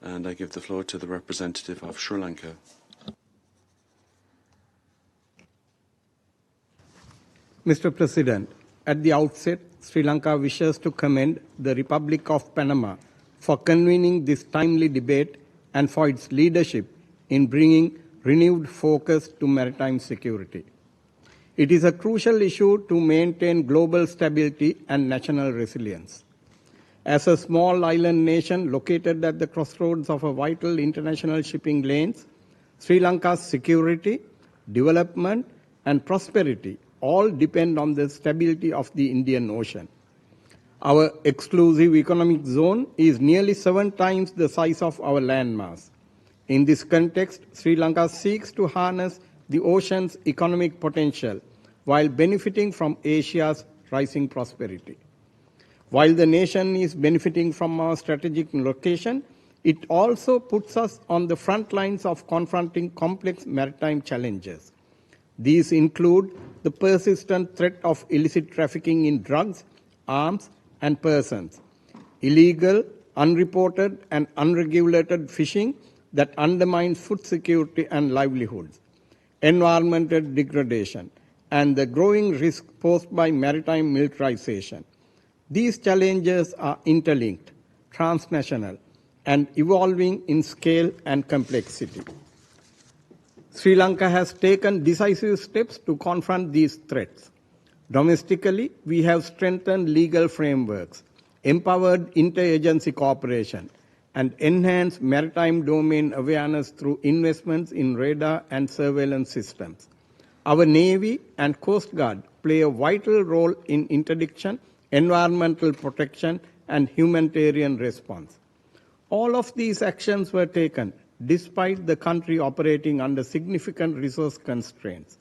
And I give the floor to the representative of Sri Lanka. Mr. President, at the outset, Sri Lanka wishes to commend the Republic of Panama for convening this timely debate and for its leadership in bringing renewed focus to maritime security. It is a crucial issue to maintain global stability and national resilience. As a small island nation located at the crossroads of a vital international shipping lanes, Sri Lanka's security, development, and prosperity all depend on the stability of the Indian Ocean. Our exclusive economic zone is nearly 7 times the size of our landmass. In this context, Sri Lanka seeks to harness the ocean's economic potential while benefiting from Asia's rising prosperity. While the nation is benefiting from our strategic location, it also puts us on the front lines of confronting complex maritime challenges. These include the persistent threat of illicit trafficking in drugs, arms, and persons, illegal, unreported, and unregulated fishing that undermines food security and livelihoods, environmental degradation, and the growing risk posed by maritime militarization. These challenges are interlinked, transnational, and evolving in scale and complexity. Sri Lanka has taken decisive steps to confront these threats. Domestically, we have strengthened legal frameworks, empowered interagency cooperation, and enhanced maritime domain awareness through investments in radar and surveillance systems. Our Navy and Coast Guard play a vital role in interdiction, environmental protection, and humanitarian response. All of these actions were taken despite the country operating under significant resource constraints.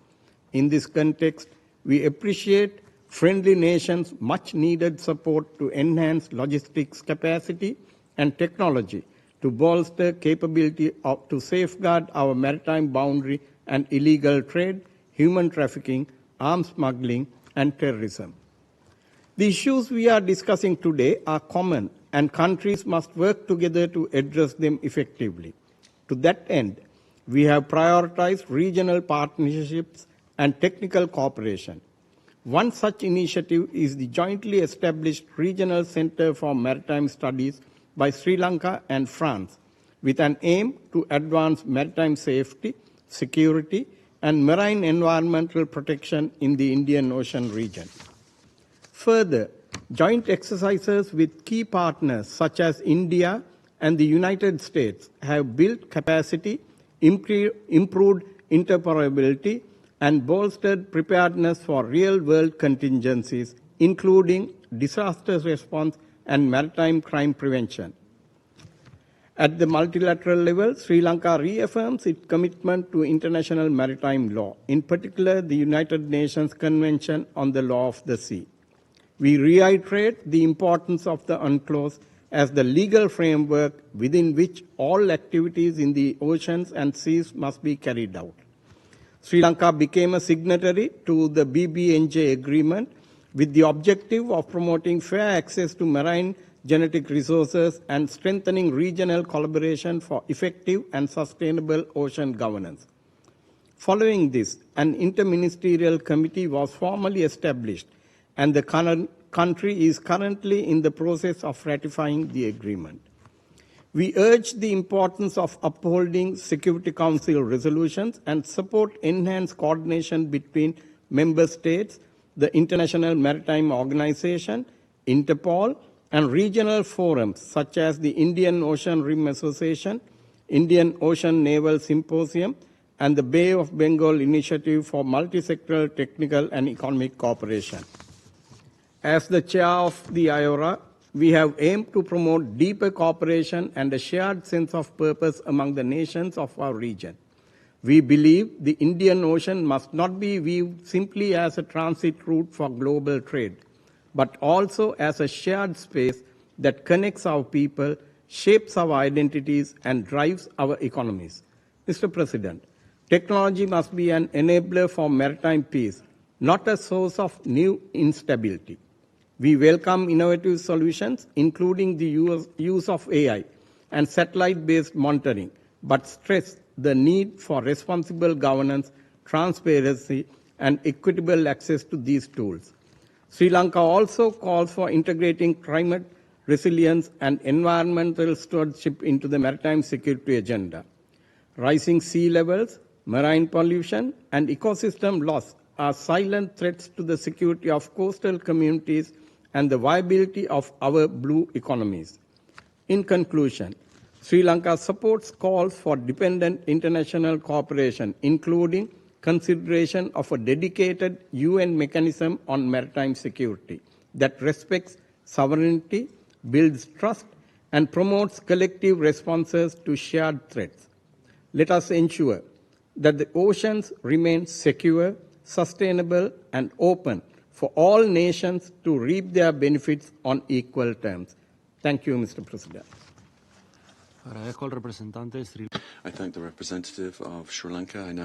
In this context, we appreciate friendly nations' much-needed support to enhance logistics capacity and technology to bolster capability to safeguard our maritime boundary and illegal trade, human trafficking, arms smuggling, and terrorism. The issues we are discussing today are common, and countries must work together to address them effectively. To that end, we have prioritized regional partnerships and technical cooperation. One such initiative is the jointly established Regional Center for Maritime Studies by Sri Lanka and France, with an aim to advance maritime safety, security, and marine environmental protection in the Indian Ocean region. Further, joint exercises with key partners such as India and the United States have built capacity, improved interoperability, and bolstered preparedness for real-world contingencies, including disaster response and maritime crime prevention. At the multilateral level, Sri Lanka reaffirms its commitment to international maritime law, in particular the United Nations Convention on the Law of the Sea. We reiterate the importance of the UNCLOS as the legal framework within which all activities in the oceans and seas must be carried out. Sri Lanka became a signatory to the BBNJ agreement with the objective of promoting fair access to marine genetic resources and strengthening regional collaboration for effective and sustainable ocean governance. Following this, an interministerial committee was formally established, and the country is currently in the process of ratifying the agreement. We urge the importance of upholding Security Council resolutions and support enhanced coordination between member states, the International Maritime Organization, Interpol, and regional forums such as the Indian Ocean Rim Association, Indian Ocean Naval Symposium, and the Bay of Bengal Initiative for Multisectoral Technical and Economic Cooperation. As the chair of the IORA, we have aimed to promote deeper cooperation and a shared sense of purpose among the nations of our region. We believe the Indian Ocean must not be viewed simply as a transit route for global trade, but also as a shared space that connects our people, shapes our identities, and drives our economies. Mr. President, technology must be an enabler for maritime peace, not a source of new instability. We welcome innovative solutions, including the use of AI, and satellite-based monitoring, but stressed the need for responsible governance, transparency, and equitable access to these tools. Sri Lanka also calls for integrating climate resilience and environmental stewardship into the maritime security agenda. Rising sea levels, marine pollution, and ecosystem loss are silent threats to the security of coastal communities and the viability of our blue economies. In conclusion, Sri Lanka supports calls for dependent international cooperation, including consideration of a dedicated UN mechanism on maritime security that respects sovereignty, builds trust, and promotes collective responses to shared threats. Let us ensure that the oceans remain secure, sustainable, and open for all nations to reap their benefits on equal terms. Thank you, Mr. President. I thank the representative of Sri Lanka. I now